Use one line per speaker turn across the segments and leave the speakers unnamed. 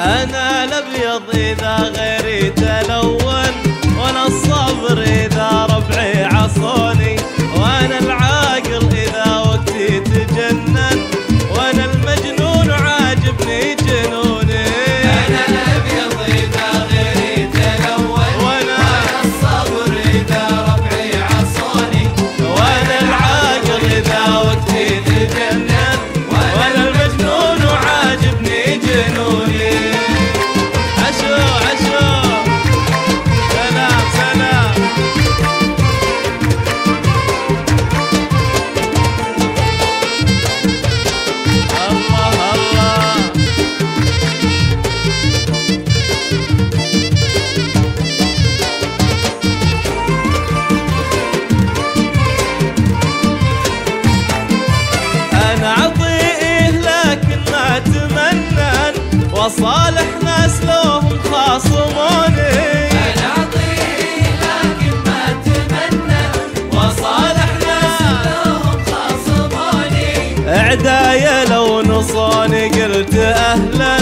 أنا الأبيض إذا غيري تلون، وأنا الصبر إذا ربعي عصوني، وأنا العاقل إذا وقتي تجنن، وأنا المجنون عاجبني جنوني.
أنا الأبيض إذا غيري تلون، وأنا الصبر إذا ربعي عصوني،
وأنا العاقل إذا وقتي تجنن، وأنا المجنون عاجبني جنوني. عشو عشو سلام سلام. الله الله. أنا عطيه لكن ما أتمنن، وصالح ناس لهم خاصموني.
أنا أعطيه لكن ما أتمنى، وصالح ناس لهم خاصموني.
عدايا لو نصوني قلت أهلا،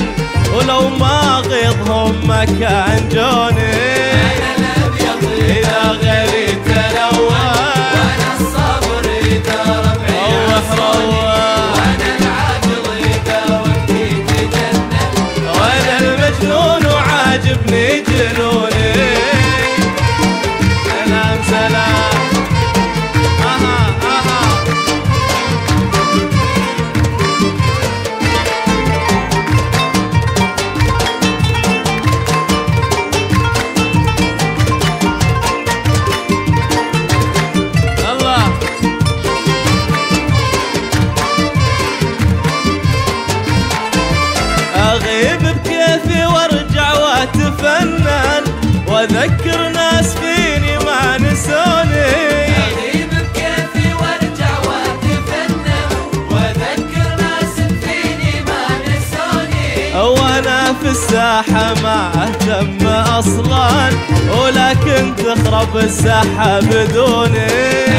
ولو ما غيظهم ما كان جوني.
أنا الأبيض إذا غيري تلون، وأنا الصبر إذا ربعي عصوني، وأنا العاقل إذا وقتي تجنن،
وأنا المجنون وعاجبني جنوني. سلام سلام. أها أها. الله. أغيب بكيفي وارجع واتفنن، واذكر ناس فيني ما نسوني.
أغيب بكيفي وارجع واتفنن، واذكر ناس فيني ما نسوني.
وانا في الساحة ما اهتم اصلا، ولكن تخرب الساحة بدوني.